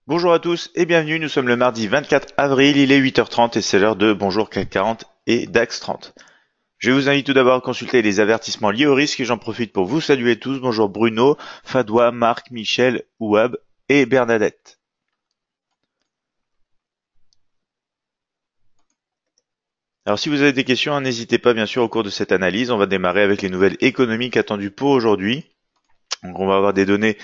Bonjour à tous et bienvenue, nous sommes le mardi 24 avril, il est 8h30 et c'est l'heure de Bonjour CAC 40 et DAX 30. Je vous invite tout d'abord à consulter les avertissements liés au risque et j'en profite pour vous saluer tous. Bonjour Bruno, Fadois, Marc, Michel, Ouab et Bernadette. Alors si vous avez des questions, n'hésitez pas bien sûr au cours de cette analyse. On va démarrer avec les nouvelles économiques attendues pour aujourd'hui. Donc on va avoir des données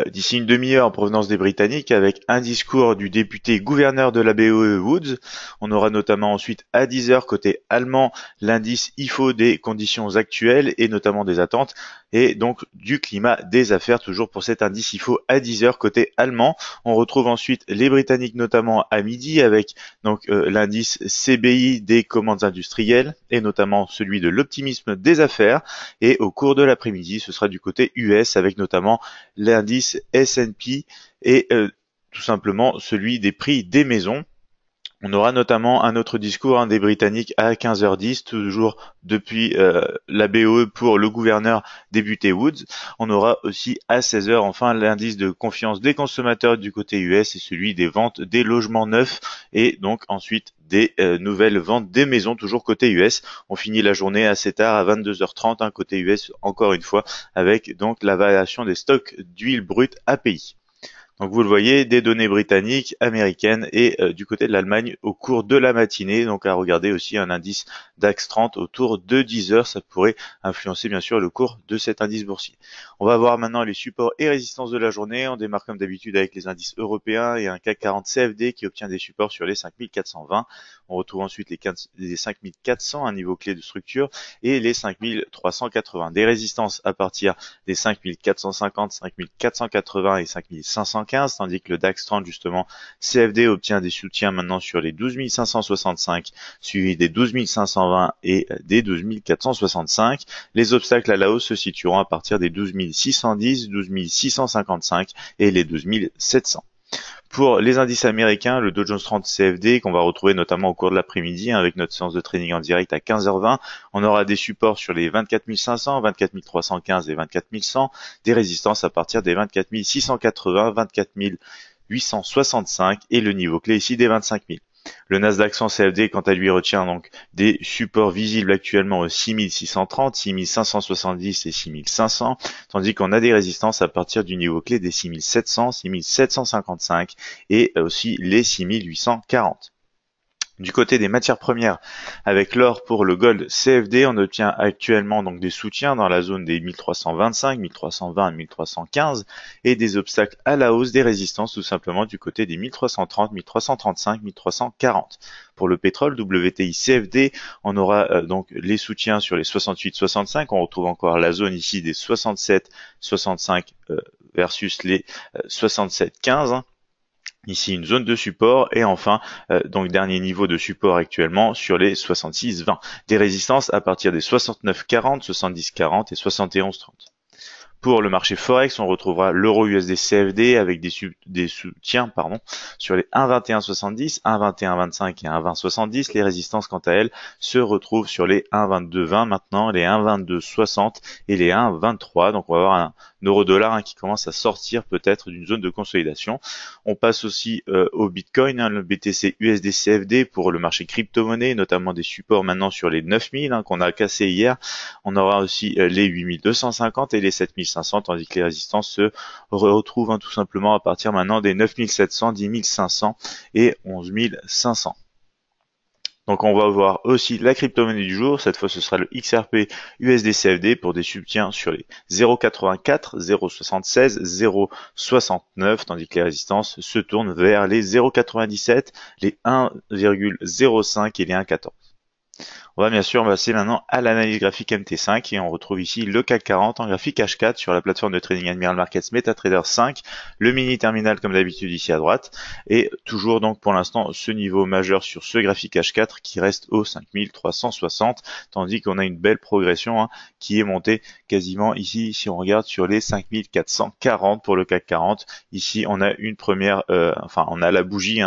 d'ici une demi-heure en provenance des Britanniques avec un discours du député gouverneur de la BOE Woods. On aura notamment ensuite à 10 heures côté allemand l'indice IFO des conditions actuelles et notamment des attentes et donc du climat des affaires toujours pour cet indice IFO à 10 heures côté allemand. On retrouve ensuite les Britanniques notamment à midi avec donc l'indice CBI des commandes industrielles et notamment celui de l'optimisme des affaires. Et au cours de l'après-midi, ce sera du côté US avec notamment l'indice S&P et tout simplement celui des prix des maisons. On aura notamment un autre discours des Britanniques à 15h10, toujours depuis la BOE pour le gouverneur député Woods. On aura aussi à 16h enfin l'indice de confiance des consommateurs du côté US et celui des ventes des logements neufs et donc ensuite des nouvelles ventes des maisons, toujours côté US. On finit la journée assez tard à 22h30, côté US encore une fois, avec donc la variation des stocks d'huile brute API. Donc vous le voyez, des données britanniques, américaines et du côté de l'Allemagne au cours de la matinée. Donc à regarder aussi un indice DAX 30 autour de 10 heures. Ça pourrait influencer bien sûr le cours de cet indice boursier. On va voir maintenant les supports et résistances de la journée. On démarre comme d'habitude avec les indices européens et un CAC 40 CFD qui obtient des supports sur les 5420. On retrouve ensuite les 5400, un niveau clé de structure, et les 5380. Des résistances à partir des 5450, 5480 et 5515, tandis que le DAX 30 justement CFD obtient des soutiens maintenant sur les 12 565, suivi des 12 520 et des 12 465. Les obstacles à la hausse se situeront à partir des 12 610, 12 655 et les 12 700. Pour les indices américains, le Dow Jones 30 CFD, qu'on va retrouver notamment au cours de l'après-midi avec notre séance de trading en direct à 15h20, on aura des supports sur les 24 500, 24 315 et 24 100, des résistances à partir des 24 680, 24 865 et le niveau clé ici des 25 000. Le Nasdaq 100 CFD, quant à lui, retient donc des supports visibles actuellement aux 6630, 6570 et 6500, tandis qu'on a des résistances à partir du niveau clé des 6700, 6755 et aussi les 6840. Du côté des matières premières, avec l'or pour le gold CFD, on obtient actuellement donc des soutiens dans la zone des 1325, 1320 et 1315 et des obstacles à la hausse des résistances tout simplement du côté des 1330, 1335, 1340. Pour le pétrole WTI CFD, on aura donc les soutiens sur les 68-65, on retrouve encore la zone ici des 67-65 versus les 67-15. Ici une zone de support et enfin donc dernier niveau de support actuellement sur les 66-20. Des résistances à partir des 69-40, 70-40 et 71-30. Pour le marché Forex, on retrouvera l'euro USD CFD avec des soutiens sur les 1,2170, 1,2125 et 1,2070. Les résistances, quant à elles, se retrouvent sur les 1,2220 maintenant, les 1,2260 et les 1,23. Donc on va avoir un euro-dollar qui commence à sortir peut-être d'une zone de consolidation. On passe aussi au Bitcoin, le BTC USD CFD pour le marché crypto-monnaie, notamment des supports maintenant sur les 9000 qu'on a cassé hier. On aura aussi les 8250 et les 7500, tandis que les résistances se retrouvent tout simplement à partir maintenant des 9700, 10500 et 11500. Donc on va voir aussi la crypto-monnaie du jour. Cette fois, ce sera le XRP USD CFD pour des soutiens sur les 0,84, 0,76, 0,69, tandis que les résistances se tournent vers les 0,97, les 1,05 et les 1,14. On va bien sûr passer maintenant à l'analyse graphique MT5 et on retrouve ici le CAC 40 en graphique H4 sur la plateforme de trading Admiral Markets MetaTrader 5, le mini terminal comme d'habitude ici à droite et toujours donc pour l'instant ce niveau majeur sur ce graphique H4 qui reste au 5360 tandis qu'on a une belle progression qui est montée quasiment ici si on regarde sur les 5440 pour le CAC 40. Ici on a une première, on a la bougie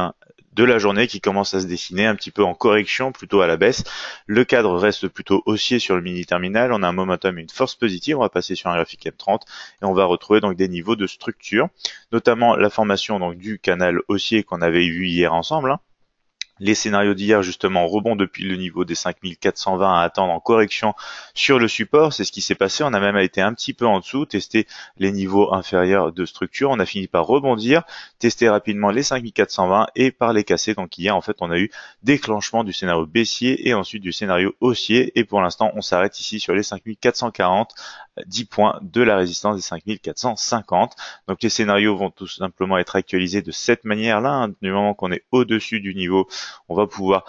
de la journée qui commence à se dessiner un petit peu en correction, plutôt à la baisse. Le cadre reste plutôt haussier sur le mini terminal. On a un momentum et une force positive. On va passer sur un graphique M30 et on va retrouver donc des niveaux de structure, notamment la formation donc du canal haussier qu'on avait vu hier ensemble, hein. Les scénarios d'hier, justement, rebond depuis le niveau des 5420 à attendre en correction sur le support. C'est ce qui s'est passé. On a même été un petit peu en dessous, testé les niveaux inférieurs de structure. On a fini par rebondir, tester rapidement les 5420 et par les casser. Donc hier, en fait, on a eu déclenchement du scénario baissier et ensuite du scénario haussier. Et pour l'instant, on s'arrête ici sur les 5440, 10 points de la résistance des 5450. Donc les scénarios vont tout simplement être actualisés de cette manière-là, hein. Du moment qu'on est au-dessus du niveau, on va pouvoir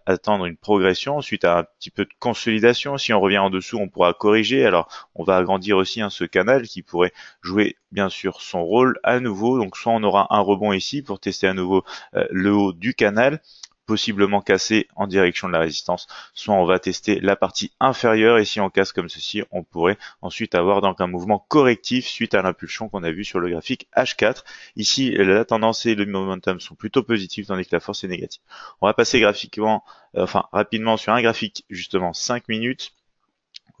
attendre une progression suite à un petit peu de consolidation. Si on revient en dessous, on pourra corriger. Alors on va agrandir aussi ce canal qui pourrait jouer bien sûr son rôle à nouveau. Donc soit on aura un rebond ici pour tester à nouveau le haut du canal, possiblement cassé en direction de la résistance, soit on va tester la partie inférieure et si on casse comme ceci, on pourrait ensuite avoir donc un mouvement correctif suite à l'impulsion qu'on a vu sur le graphique H4. Ici, la tendance et le momentum sont plutôt positifs tandis que la force est négative. On va passer rapidement sur un graphique justement 5 minutes.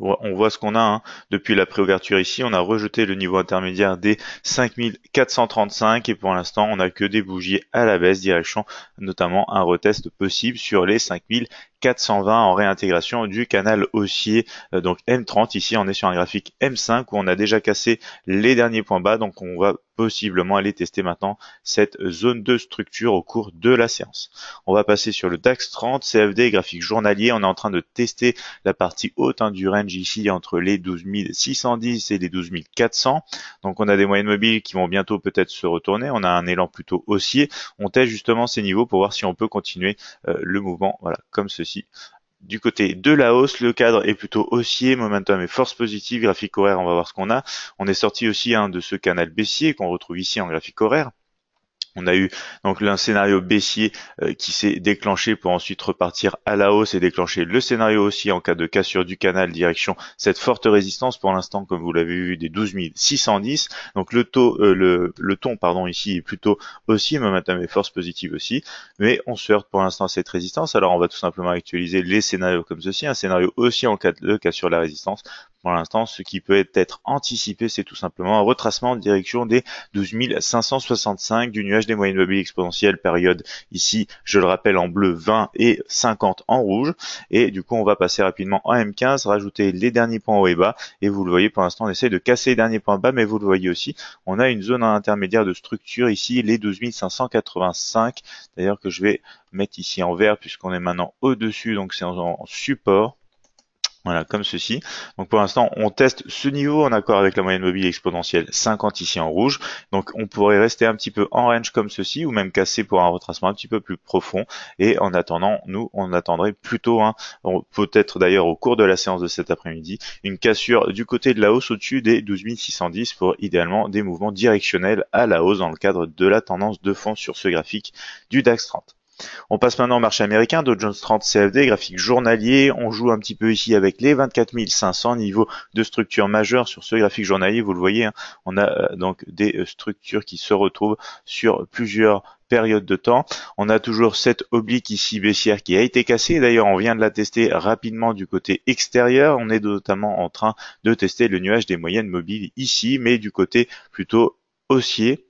On voit ce qu'on a, hein. Depuis la préouverture ici, on a rejeté le niveau intermédiaire des 5435 et pour l'instant, on n'a que des bougies à la baisse, direction notamment un retest possible sur les 5420 en réintégration du canal haussier, donc M30. Ici, on est sur un graphique M5 où on a déjà cassé les derniers points bas, donc on va possiblement aller tester maintenant cette zone de structure au cours de la séance. On va passer sur le DAX 30, CFD, graphique journalier. On est en train de tester la partie haute, hein, du range ici entre les 12 610 et les 12 400. Donc on a des moyennes mobiles qui vont bientôt peut-être se retourner. On a un élan plutôt haussier. On teste justement ces niveaux pour voir si on peut continuer le mouvement, voilà, comme ceci. Du côté de la hausse, le cadre est plutôt haussier, momentum et force positive, graphique horaire, on va voir ce qu'on a. On est sorti aussi de ce canal baissier qu'on retrouve ici en graphique horaire. On a eu donc un scénario baissier qui s'est déclenché pour ensuite repartir à la hausse et déclencher le scénario haussier en cas de cassure du canal direction cette forte résistance pour l'instant comme vous l'avez vu des 12 610. Donc le ton pardon ici est plutôt haussier, momentum et force positive aussi, mais on se heurte pour l'instant à cette résistance. Alors on va tout simplement actualiser les scénarios comme ceci, un scénario haussier en cas de cassure de la résistance. Pour l'instant, ce qui peut être anticipé, c'est tout simplement un retracement en direction des 12 565 du nuage des moyennes mobiles exponentielles, période ici, je le rappelle, en bleu 20 et 50 en rouge. Et du coup, on va passer rapidement en M15, rajouter les derniers points haut et bas. Et vous le voyez, pour l'instant, on essaie de casser les derniers points bas, mais vous le voyez aussi, on a une zone intermédiaire de structure ici, les 12 585. D'ailleurs, que je vais mettre ici en vert, puisqu'on est maintenant au-dessus, donc c'est en support. Voilà, comme ceci. Donc pour l'instant, on teste ce niveau en accord avec la moyenne mobile exponentielle 50 ici en rouge. Donc on pourrait rester un petit peu en range comme ceci ou même casser pour un retracement un petit peu plus profond. Et en attendant, nous, on attendrait plutôt, peut-être d'ailleurs au cours de la séance de cet après-midi, une cassure du côté de la hausse au-dessus des 12 610 pour idéalement des mouvements directionnels à la hausse dans le cadre de la tendance de fond sur ce graphique du DAX 30. On passe maintenant au marché américain, Dow Jones 30 CFD, graphique journalier. On joue un petit peu ici avec les 24 500 niveaux de structure majeure sur ce graphique journalier. Vous le voyez, hein, on a donc des structures qui se retrouvent sur plusieurs périodes de temps. On a toujours cette oblique ici baissière qui a été cassée. D'ailleurs, on vient de la tester rapidement du côté extérieur. On est notamment en train de tester le nuage des moyennes mobiles ici, mais du côté plutôt haussier,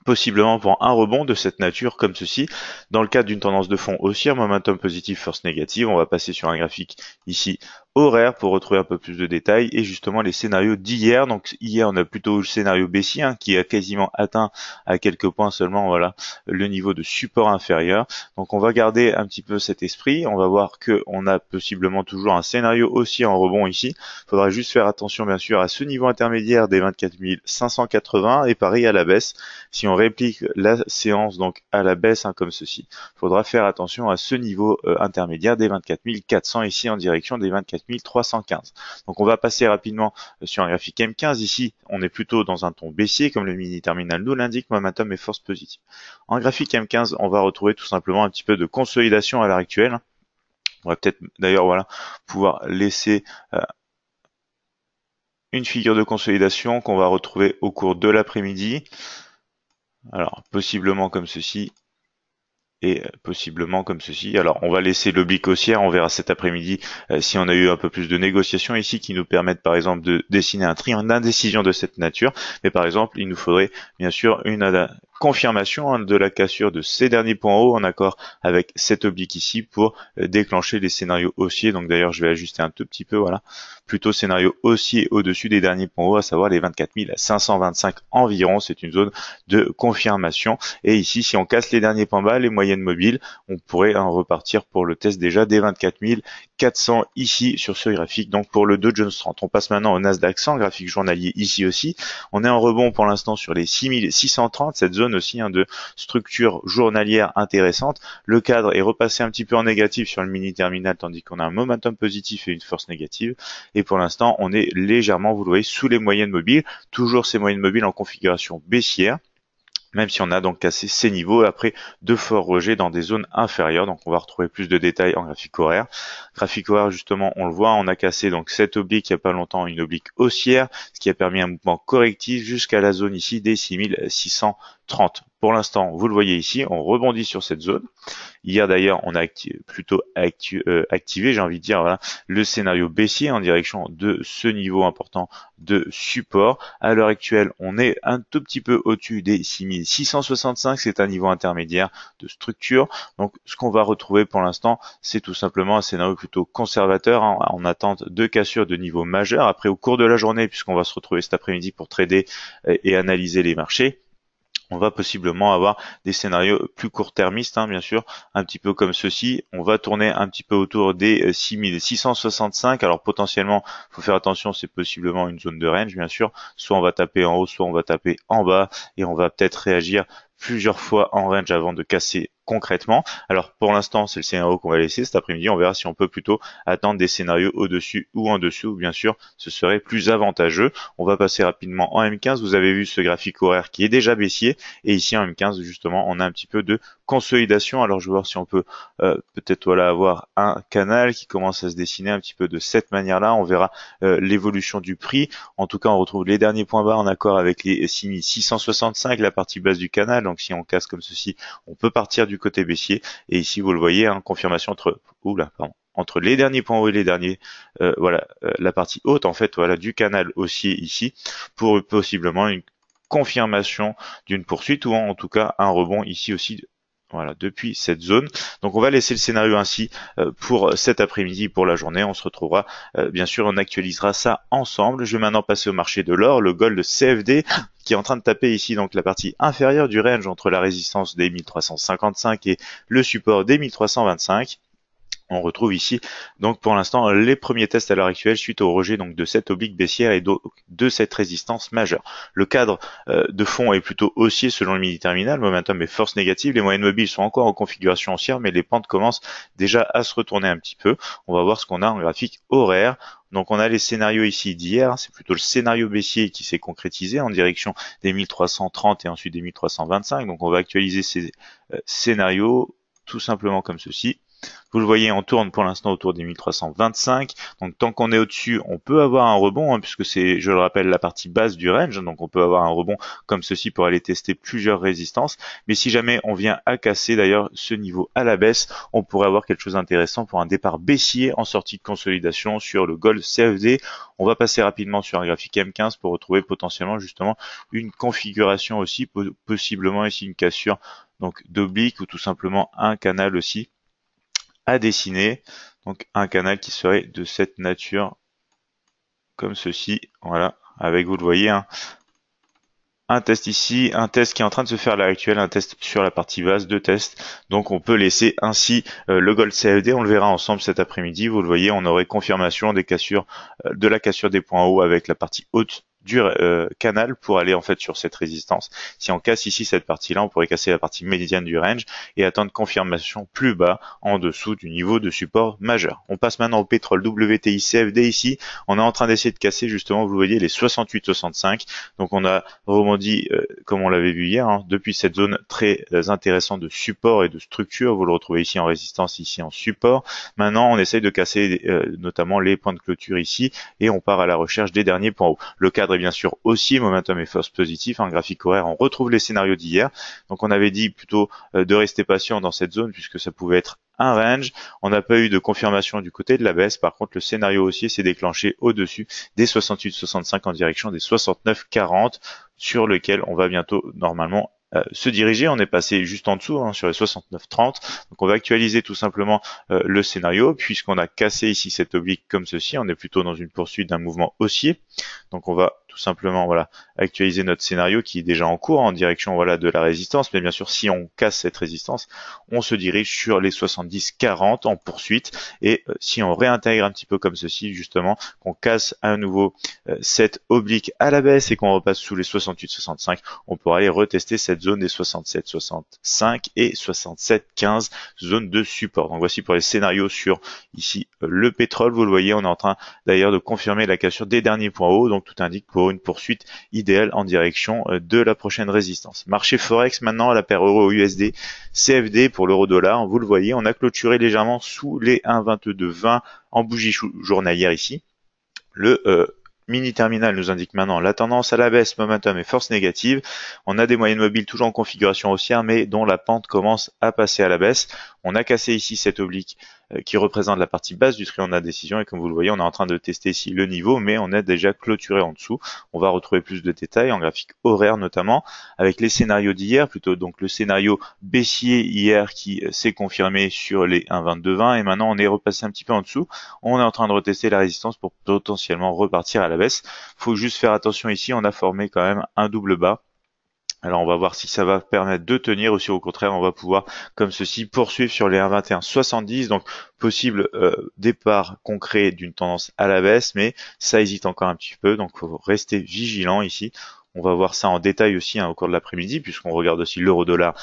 possiblement pour un rebond de cette nature comme ceci. Dans le cadre d'une tendance de fond haussière, momentum positif, force négative, on va passer sur un graphique ici horaire pour retrouver un peu plus de détails et justement les scénarios d'hier. Donc hier on a plutôt le scénario baissier qui a quasiment atteint à quelques points seulement le niveau de support inférieur. Donc on va garder un petit peu cet esprit. On va voir que on a possiblement toujours un scénario haussier en rebond ici. Il faudra juste faire attention bien sûr à ce niveau intermédiaire des 24 580 et pareil à la baisse. Si on réplique la séance donc à la baisse comme ceci, il faudra faire attention à ce niveau intermédiaire des 24 400 ici en direction des 24 315. Donc on va passer rapidement sur un graphique M15. Ici, on est plutôt dans un ton baissier, comme le mini terminal nous l'indique, momentum et force positive. En graphique M15, on va retrouver tout simplement un petit peu de consolidation à l'heure actuelle. On va peut-être d'ailleurs pouvoir laisser une figure de consolidation qu'on va retrouver au cours de l'après-midi. Alors, possiblement comme ceci. et possiblement comme ceci. Alors on va laisser l'oblique haussière, on verra cet après-midi si on a eu un peu plus de négociations ici qui nous permettent par exemple de dessiner un triangle d'indécision de cette nature, mais par exemple il nous faudrait bien sûr une confirmation de la cassure de ces derniers points hauts en accord avec cet oblique ici pour déclencher les scénarios haussiers. Donc d'ailleurs je vais ajuster un tout petit peu, voilà, plutôt scénario haussier au-dessus des derniers points hauts, à savoir les 24 525 environ. C'est une zone de confirmation, et ici si on casse les derniers points bas, les moyennes mobiles, on pourrait repartir pour le test déjà des 24 400 ici sur ce graphique. Donc pour le Dow Jones 30, on passe maintenant au Nasdaq 100, graphique journalier ici aussi. On est en rebond pour l'instant sur les 6630, cette zone aussi de structure journalière intéressante. Le cadre est repassé un petit peu en négatif sur le mini terminal, tandis qu'on a un momentum positif et une force négative. Et pour l'instant, on est légèrement, vous le voyez, sous les moyennes mobiles. Toujours ces moyennes mobiles en configuration baissière, même si on a donc cassé ces niveaux après de forts rejets dans des zones inférieures. Donc on va retrouver plus de détails en graphique horaire. Graphique horaire, justement, on le voit, on a cassé donc cette oblique il n'y a pas longtemps, une oblique haussière, ce qui a permis un mouvement correctif jusqu'à la zone ici des 6630. Pour l'instant, vous le voyez ici, on rebondit sur cette zone. Hier d'ailleurs, on a activé, j'ai envie de dire, voilà, le scénario baissier en direction de ce niveau important de support. À l'heure actuelle, on est un tout petit peu au-dessus des 6665, c'est un niveau intermédiaire de structure. Donc ce qu'on va retrouver pour l'instant, c'est tout simplement un scénario plutôt conservateur, en attente de cassure de niveau majeur. Après, au cours de la journée, puisqu'on va se retrouver cet après-midi pour trader et analyser les marchés, on va possiblement avoir des scénarios plus court-termistes, bien sûr, un petit peu comme ceci. On va tourner un petit peu autour des 6665. Alors potentiellement, faut faire attention, c'est possiblement une zone de range, bien sûr. Soit on va taper en haut, soit on va taper en bas, et on va peut-être réagir plusieurs fois en range avant de casser concrètement. Alors pour l'instant, c'est le scénario qu'on va laisser. Cet après-midi, on verra si on peut plutôt attendre des scénarios au-dessus ou en dessous. Bien sûr, ce serait plus avantageux. On va passer rapidement en M15. Vous avez vu ce graphique horaire qui est déjà baissier, et ici en M15, justement, on a un petit peu de consolidation. Alors je vais voir si on peut peut-être avoir un canal qui commence à se dessiner un petit peu de cette manière-là. On verra l'évolution du prix. En tout cas, on retrouve les derniers points bas en accord avec les 6665, la partie basse du canal. Donc si on casse comme ceci, on peut partir du côté baissier. Et ici, vous le voyez, confirmation entre les derniers points hauts et les derniers, la partie haute en fait, voilà, du canal haussier ici, pour possiblement une confirmation d'une poursuite, ou en tout cas un rebond ici aussi, voilà, depuis cette zone. Donc on va laisser le scénario ainsi pour cet après-midi, pour la journée. On se retrouvera, bien sûr, on actualisera ça ensemble. Je vais maintenant passer au marché de l'or, le gold CFD, qui est en train de taper ici donc la partie inférieure du range entre la résistance des 1355 et le support des 1325. On retrouve ici donc pour l'instant les premiers tests à l'heure actuelle suite au rejet donc de cette oblique baissière et de cette résistance majeure. Le cadre de fond est plutôt haussier selon le mini terminal, momentum et force négative. Les moyennes mobiles sont encore en configuration haussière, mais les pentes commencent déjà à se retourner un petit peu. On va voir ce qu'on a en graphique horaire. Donc on a les scénarios ici d'hier, c'est plutôt le scénario baissier qui s'est concrétisé en direction des 1330 et ensuite des 1325. Donc on va actualiser ces scénarios tout simplement comme ceci. Vous le voyez, on tourne pour l'instant autour des 1325. Donc tant qu'on est au-dessus, on peut avoir un rebond, puisque c'est, je le rappelle, la partie basse du range. Donc on peut avoir un rebond comme ceci pour aller tester plusieurs résistances. Mais si jamais on vient à casser d'ailleurs ce niveau à la baisse, on pourrait avoir quelque chose d'intéressant pour un départ baissier en sortie de consolidation sur le gold CFD. On va passer rapidement sur un graphique M15 pour retrouver potentiellement justement une configuration aussi, possiblement ici une cassure donc d'oblique, ou tout simplement un canal aussi à dessiner, donc un canal qui serait de cette nature comme ceci, voilà, avec, vous le voyez, un test ici, un test qui est en train de se faire à l'heure actuelle, un test sur la partie basse, deux tests. Donc on peut laisser ainsi le gold CFD, on le verra ensemble cet après-midi. Vous le voyez, on aurait confirmation des cassures, de la cassure des points hauts avec la partie haute du canal pour aller en fait sur cette résistance. Si on casse ici cette partie-là, on pourrait casser la partie médiane du range et attendre confirmation plus bas en dessous du niveau de support majeur. On passe maintenant au pétrole WTI CFD ici. On est en train d'essayer de casser justement, vous voyez, les 68,65. Donc on a rebondi, comme on l'avait vu hier, depuis cette zone très intéressante de support et de structure. Vous le retrouvez ici en résistance, ici en support. Maintenant, on essaye de casser notamment les points de clôture ici et on part à la recherche des derniers points hauts. Le cadre faudrait bien sûr aussi momentum et force positif. En graphique horaire, on retrouve les scénarios d'hier. Donc on avait dit plutôt de rester patient dans cette zone puisque ça pouvait être un range. On n'a pas eu de confirmation du côté de la baisse. Par contre, le scénario haussier s'est déclenché au-dessus des 68,65 en direction des 69,40 sur lequel on va bientôt normalement se diriger. On est passé juste en dessous sur les 69,30. Donc on va actualiser tout simplement le scénario puisqu'on a cassé ici cette oblique comme ceci. On est plutôt dans une poursuite d'un mouvement haussier. Donc on va tout simplement actualiser notre scénario qui est déjà en cours en direction de la résistance. Mais bien sûr, si on casse cette résistance, on se dirige sur les 70,40 en poursuite. Et si on réintègre un petit peu comme ceci, justement, qu'on casse à nouveau cette oblique à la baisse et qu'on repasse sous les 68,65, on pourra aller retester cette zone des 67,65 et 67,15, zone de support. Donc voici pour les scénarios sur ici le pétrole. Vous le voyez, on est en train d'ailleurs de confirmer la cassure des derniers points hauts. Donc tout indique pour une poursuite idéale en direction de la prochaine résistance. Marché Forex maintenant, la paire euro-USD CFD pour l'euro-dollar. Vous le voyez, on a clôturé légèrement sous les 1,2220 en bougie journalière ici. Le mini terminal nous indique maintenant la tendance à la baisse, momentum et force négative. On a des moyennes mobiles toujours en configuration haussière mais dont la pente commence à passer à la baisse. On a cassé ici cette oblique qui représente la partie basse du triangle d'indécision et comme vous le voyez, on est en train de tester ici le niveau mais on est déjà clôturé en dessous. On va retrouver plus de détails en graphique horaire notamment avec les scénarios d'hier, plutôt donc le scénario baissier hier qui s'est confirmé sur les 1,2220 et maintenant on est repassé un petit peu en dessous. On est en train de retester la résistance pour potentiellement repartir à la baisse. Faut juste faire attention ici, on a formé quand même un double bas. Alors on va voir si ça va permettre de tenir ou si au contraire on va pouvoir comme ceci poursuivre sur les 1,2170. Donc possible départ concret d'une tendance à la baisse, mais ça hésite encore un petit peu. Donc il faut rester vigilant ici. On va voir ça en détail aussi au cours de l'après-midi, puisqu'on regarde aussi l'euro-dollar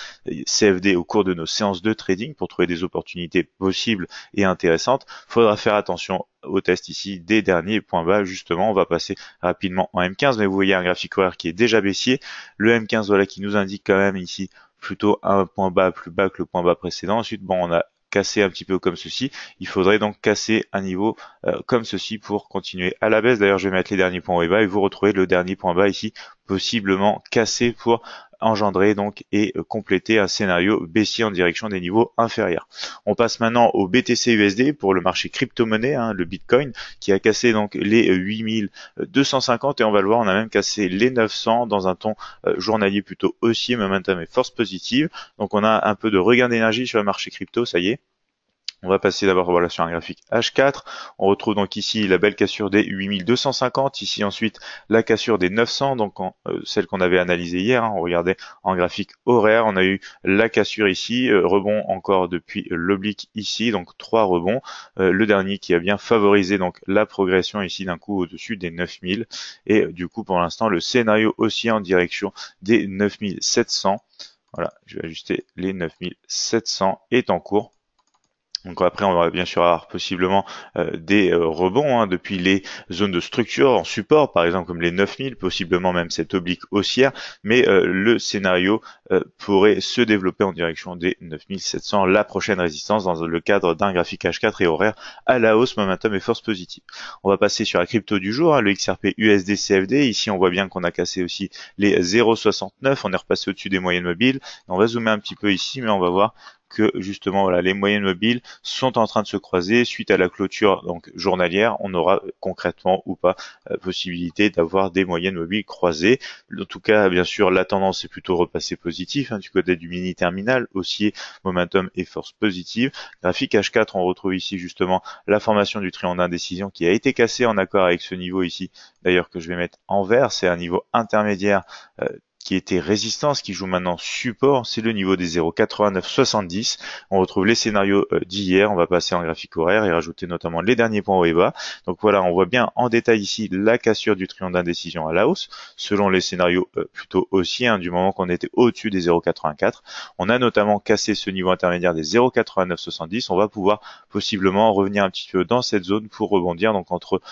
CFD au cours de nos séances de trading pour trouver des opportunités possibles et intéressantes. Faudra faire attention au test ici des derniers points bas. Justement, on va passer rapidement en M15, mais vous voyez un graphique horaire qui est déjà baissier. Le M15 qui nous indique quand même ici plutôt un point bas plus bas que le point bas précédent. Ensuite, on a cassé un petit peu comme ceci. Il faudrait donc casser un niveau comme ceci pour continuer à la baisse. D'ailleurs, je vais mettre les derniers points hauts et bas et vous retrouvez le dernier point bas ici, possiblement cassé pour engendrer donc et compléter un scénario baissier en direction des niveaux inférieurs. On passe maintenant au BTC USD pour le marché crypto-monnaie, le Bitcoin, qui a cassé donc les 8250 et on va le voir, on a même cassé les 900 dans un ton journalier plutôt haussier, momentum et force positive. Donc on a un peu de regain d'énergie sur le marché crypto, ça y est. On va passer d'abord sur un graphique H4. On retrouve donc ici la belle cassure des 8250. Ici ensuite la cassure des 900, donc celle qu'on avait analysée hier. On regardait en graphique horaire. On a eu la cassure ici, rebond encore depuis l'oblique ici, donc 3 rebonds. Le dernier qui a bien favorisé donc la progression ici d'un coup au-dessus des 9000. Et du coup pour l'instant le scénario aussi en direction des 9700. Voilà, je vais ajuster les 9700 est en cours. Donc après, on va bien sûr avoir possiblement des rebonds depuis les zones de structure en support, par exemple comme les 9000, possiblement même cette oblique haussière, mais le scénario pourrait se développer en direction des 9700, la prochaine résistance dans le cadre d'un graphique H4 et horaire à la hausse, momentum et force positive. On va passer sur la crypto du jour, le XRP USD CFD. Ici, on voit bien qu'on a cassé aussi les 0,69, on est repassé au-dessus des moyennes mobiles. On va zoomer un petit peu ici, mais on va voir que justement les moyennes mobiles sont en train de se croiser suite à la clôture donc journalière. On aura concrètement ou pas possibilité d'avoir des moyennes mobiles croisées. En tout cas, bien sûr, la tendance est plutôt repassée positive du côté du mini terminal, haussier, momentum et force positive. Graphique H4, on retrouve ici justement la formation du triangle d'indécision qui a été cassé en accord avec ce niveau ici, d'ailleurs que je vais mettre en vert, c'est un niveau intermédiaire qui était résistance, qui joue maintenant support, c'est le niveau des 0,8970. On retrouve les scénarios d'hier, on va passer en graphique horaire et rajouter notamment les derniers points hauts et bas. Donc voilà, on voit bien en détail ici la cassure du triangle d'indécision à la hausse, selon les scénarios plutôt haussiers, du moment qu'on était au-dessus des 0,84. On a notamment cassé ce niveau intermédiaire des 0,8970. On va pouvoir possiblement revenir un petit peu dans cette zone pour rebondir, donc entre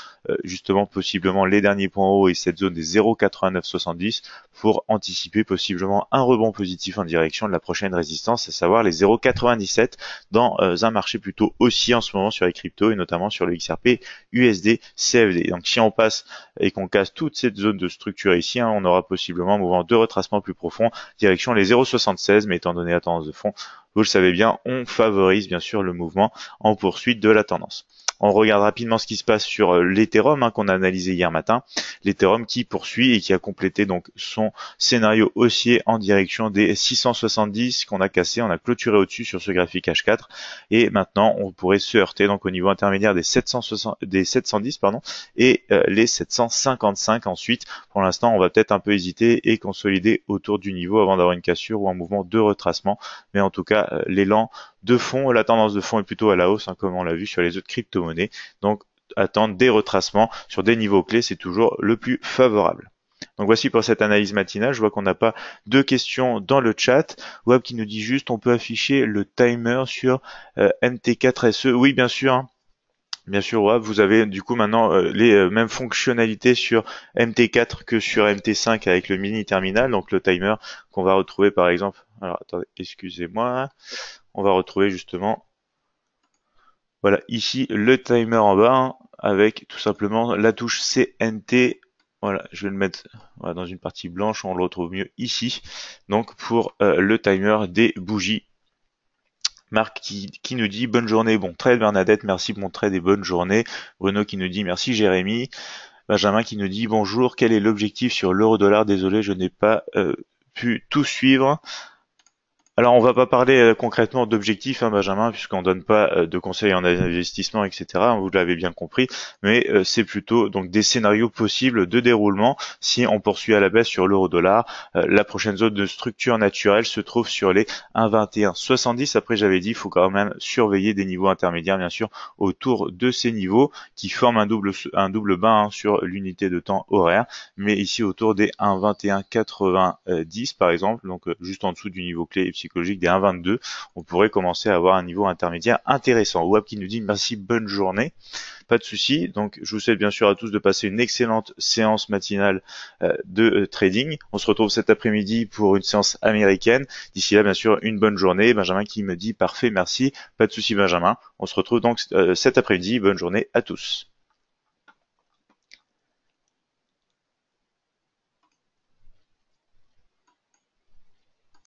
justement possiblement les derniers points hauts et cette zone des 0,8970 pour en anticiper possiblement un rebond positif en direction de la prochaine résistance, à savoir les 0,97 dans un marché plutôt haussier en ce moment sur les cryptos et notamment sur le XRP USD CFD. Donc si on passe et qu'on casse toute cette zone de structure ici, on aura possiblement un mouvement de retracement plus profond direction les 0,76, mais étant donné la tendance de fond, vous le savez bien, on favorise bien sûr le mouvement en poursuite de la tendance. On regarde rapidement ce qui se passe sur l'Ethereum qu'on a analysé hier matin. L'Ethereum qui poursuit et qui a complété donc son scénario haussier en direction des 670 qu'on a cassé. On a clôturé au-dessus sur ce graphique H4 et maintenant on pourrait se heurter donc au niveau intermédiaire des 710 et les 755 ensuite. Pour l'instant, on va peut-être un peu hésiter et consolider autour du niveau avant d'avoir une cassure ou un mouvement de retracement. Mais en tout cas, l'élan de fond, la tendance de fond est plutôt à la hausse, comme on l'a vu sur les autres crypto-monnaies. Donc, attendre des retracements sur des niveaux clés, c'est toujours le plus favorable. Donc voici pour cette analyse matinale. Je vois qu'on n'a pas de questions dans le chat. Web qui nous dit juste, on peut afficher le timer sur MT4SE. Oui, bien sûr. Hein. Bien sûr, Web, vous avez du coup maintenant les mêmes fonctionnalités sur MT4 que sur MT5 avec le mini terminal. Donc le timer qu'on va retrouver par exemple. Alors attendez, excusez-moi. On va retrouver justement, voilà, ici le timer en bas hein, avec tout simplement la touche CNT. Voilà, je vais le mettre voilà, dans une partie blanche, on le retrouve mieux ici. Donc pour le timer des bougies. Marc qui nous dit bonne journée, bon trade Bernadette, merci bon trade et bonne journée. Bruno qui nous dit merci Jérémy. Benjamin qui nous dit bonjour, quel est l'objectif sur l'euro-dollar? Désolé, je n'ai pas pu tout suivre. Alors on va pas parler concrètement d'objectifs, Benjamin, puisqu'on donne pas de conseils en investissement, etc. Vous l'avez bien compris, mais c'est plutôt donc des scénarios possibles de déroulement si on poursuit à la baisse sur l'euro-dollar. La prochaine zone de structure naturelle se trouve sur les 1,2170. Après j'avais dit, il faut quand même surveiller des niveaux intermédiaires, bien sûr, autour de ces niveaux qui forment un double bas sur l'unité de temps horaire, mais ici autour des 1,2190 par exemple, donc juste en dessous du niveau clé et psychologique des 1,22, on pourrait commencer à avoir un niveau intermédiaire intéressant. Web qui nous dit merci, bonne journée. Pas de souci. Donc je vous souhaite bien sûr à tous de passer une excellente séance matinale de trading. On se retrouve cet après-midi pour une séance américaine. D'ici là, bien sûr, une bonne journée. Benjamin qui me dit parfait, merci. Pas de souci, Benjamin. On se retrouve donc cet après-midi. Bonne journée à tous.